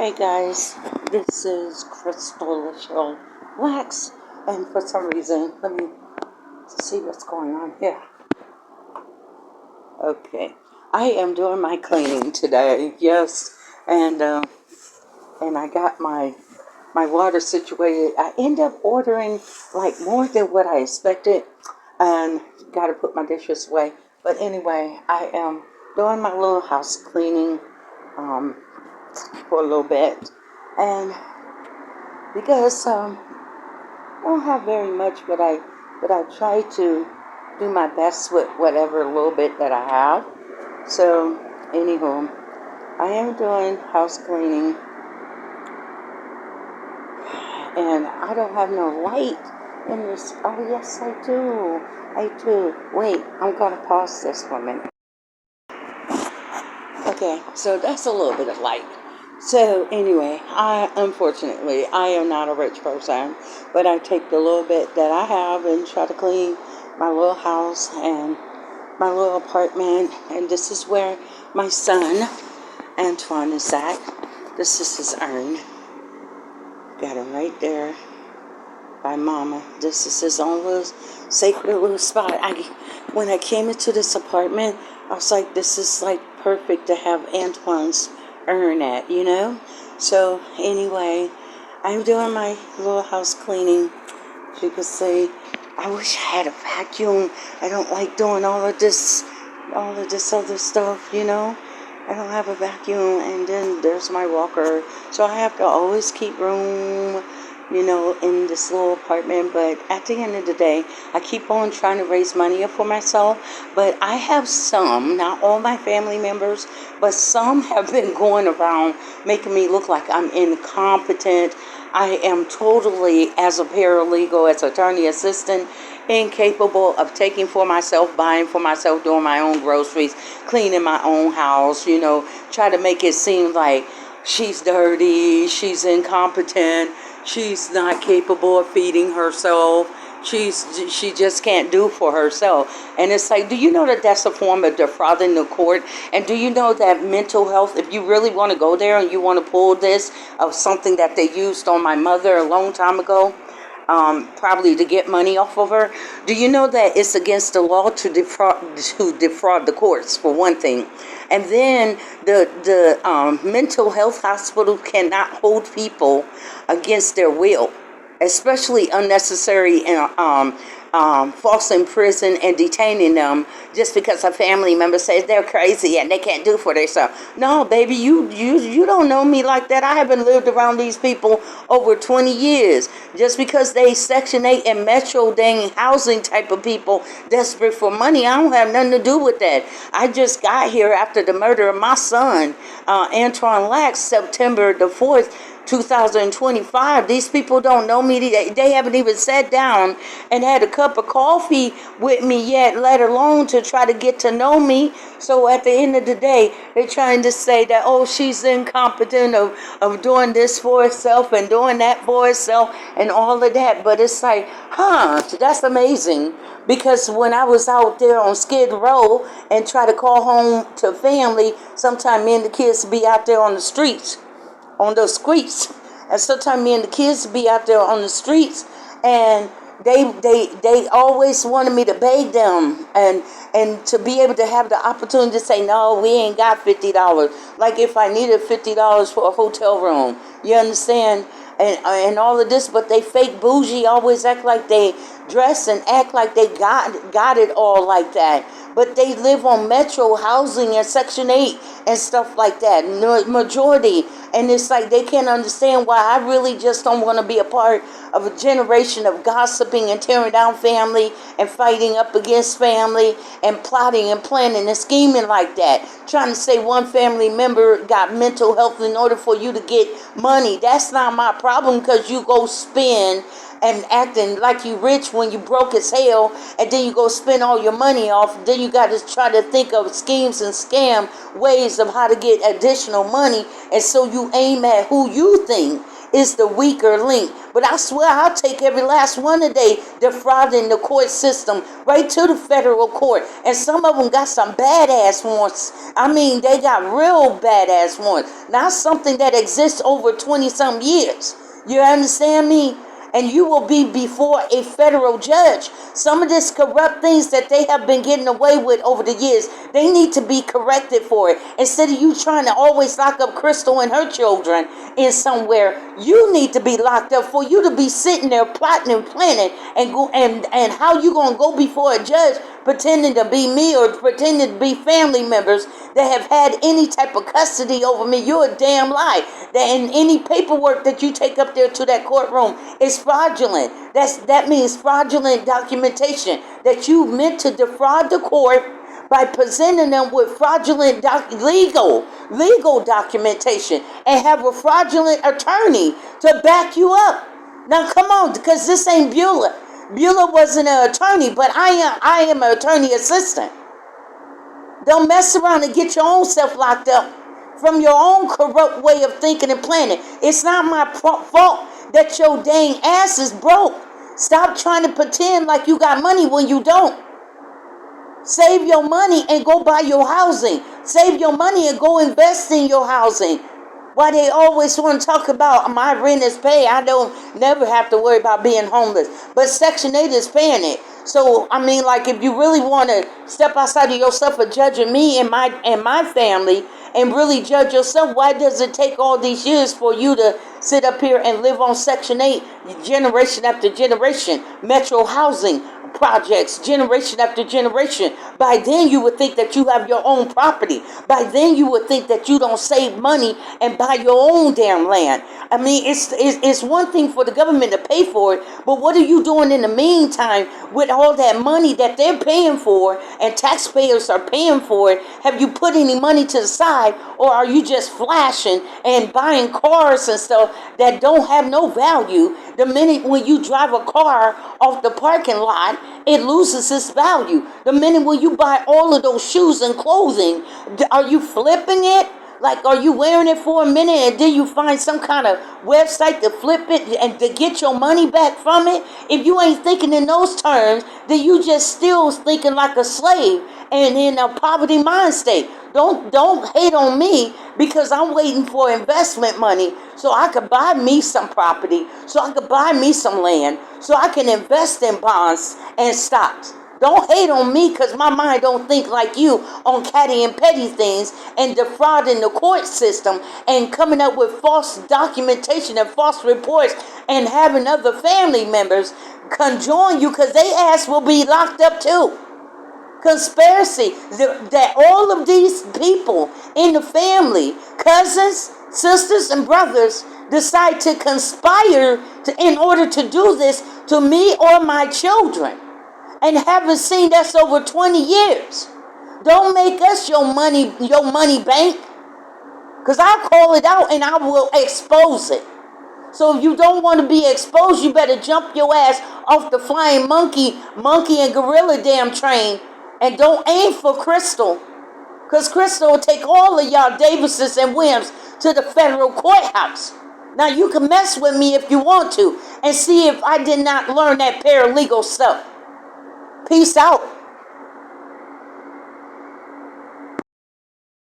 Hey guys, this is Crystal Show Wax, and for some reason, let me see what's going on here. Okay, I am doing my cleaning today, yes, and I got my water situated. I end up ordering like more than what I expected, and got to put my dishes away. But anyway, I am doing my little house cleaning for a little bit, and because I don't have very much, but I try to do my best with whatever little bit that I have. So, anywho, I am doing house cleaning, and I don't have no light in this. Oh, yes, I do. I do. Wait, I'm gonna pause this for a minute. Okay, so that's a little bit of light. So anyway, unfortunately I am not a rich person, but I take the little bit that I have and try to clean my little house and my little apartment. And this is where my son Antoine is at. This is his urn. Got it right there by Mama. This is his own little sacred little spot. When I came into this apartment, I was like, this is like perfect to have Antoine's urn at, you know? So anyway, I'm doing my little house cleaning. As you can see, I wish I had a vacuum. I don't like doing all of this other stuff, you know? I don't have a vacuum, and then there's my walker. So I have to always keep room, you know, in this little apartment. But at the end of the day, I keep on trying to raise money up for myself. But I have some, not all my family members, but some have been going around making me look like I'm incompetent. I am totally, as a paralegal, as attorney assistant, incapable of taking for myself, buying for myself, doing my own groceries, cleaning my own house, you know, try to make it seem like she's dirty, she's incompetent, she's not capable of feeding herself, she just can't do for herself. And it's like, do you know that that's a form of defrauding the court? And do you know that mental health, if you really want to go there and you want to pull this of something that they used on my mother a long time ago, probably to get money off of her. Do you know that it's against the law to defraud the courts, for one thing? And then the mental health hospital cannot hold people against their will, especially unnecessary false in prison and detaining them just because a family member says they're crazy and they can't do for themselves. No, baby, you don't know me like that. I haven't lived around these people over 20 years. Just because they Section 8 and Metro dang housing type of people desperate for money, I don't have nothing to do with that. I just got here after the murder of my son, Antoine Lax, September the 4th, 2025. These people don't know me. They haven't even sat down and had a cup of coffee with me yet, let alone to try to get to know me. So at the end of the day, they're trying to say that, oh, she's incompetent of doing this for herself and doing that for herself and all of that. But it's like, that's amazing. Because when I was out there on Skid Row and try to call home to family, sometimes me and the kids be out there on the streets, on those streets, and sometimes me and the kids be out there on the streets, and they always wanted me to beg them and to be able to have the opportunity to say, no, we ain't got $50. Like if I needed $50 for a hotel room, you understand? And all of this, but they fake bougie, always act like they dress and act like they got it all like that. But they live on Metro housing and Section 8 and stuff like that, majority. And it's like they can't understand why I really just don't want to be a part of a generation of gossiping and tearing down family and fighting up against family and plotting and planning and scheming like that. Trying to say one family member got mental health in order for you to get money. That's not my problem, because you go spend and acting like you rich when you broke as hell, and then you go spend all your money off. Then you got to try to think of schemes and scam ways of how to get additional money, and so you aim at who you think is the weaker link. But I swear I'll take every last one of they defrauding the court system right to the federal court. And some of them got some badass warrants. I mean, they got real badass warrants. Not something that exists over 20-some years. You understand me? And you will be before a federal judge. Some of this corrupt things that they have been getting away with over the years, they need to be corrected for it. Instead of you trying to always lock up Crystal and her children in somewhere, you need to be locked up for you to be sitting there plotting and planning and how you gonna go before a judge pretending to be me or pretending to be family members that have had any type of custody over me. You're a damn lie. And any paperwork that you take up there to that courtroom is fraudulent. That means fraudulent documentation that you meant to defraud the court by presenting them with fraudulent legal documentation and have a fraudulent attorney to back you up. Now come on, because this ain't Beulah. Beulah wasn't an attorney, but I am an attorney assistant. Don't mess around and get your own self locked up from your own corrupt way of thinking and planning. It's not my fault that your dang ass is broke. Stop trying to pretend like you got money when you don't. Save your money and go buy your housing. Save your money and go invest in your housing. Why they always want to talk about my rent is paid. I don't never have to worry about being homeless. But Section 8 is paying it. So, I mean, like, if you really want to step outside of yourself and judging me and my family and really judge yourself, why does it take all these years for you to sit up here and live on Section 8 generation after generation, metro housing projects, generation after generation? By then you would think that you have your own property. By then you would think that you don't save money and buy your own damn land. I mean, it's one thing for the government to pay for it, but what are you doing in the meantime with all that money that they're paying for and taxpayers are paying for it? Have you put any money to the side, or are you just flashing and buying cars and stuff that don't have no value? The minute when you drive a car off the parking lot, it loses its value. The minute when you buy all of those shoes and clothing, are you flipping it? Like, are you wearing it for a minute and then you find some kind of website to flip it and to get your money back from it? If you ain't thinking in those terms, then you just still thinking like a slave and in a poverty mind state. Don't hate on me because I'm waiting for investment money so I could buy me some property, so I could buy me some land, so I can invest in bonds and stocks. Don't hate on me because my mind don't think like you on catty and petty things and defrauding the court system and coming up with false documentation and false reports and having other family members conjoin you because they ass will be locked up too. Conspiracy, that all of these people in the family, cousins, sisters, and brothers decide to conspire in order to do this to me or my children. And haven't seen us over 20 years. Don't make us your money bank. Because I'll call it out and I will expose it. So if you don't want to be exposed, you better jump your ass off the flying monkey and gorilla damn train. And don't aim for Crystal. Because Crystal will take all of y'all Davises and Williams to the federal courthouse. Now you can mess with me if you want to. And see if I did not learn that paralegal stuff. Peace out.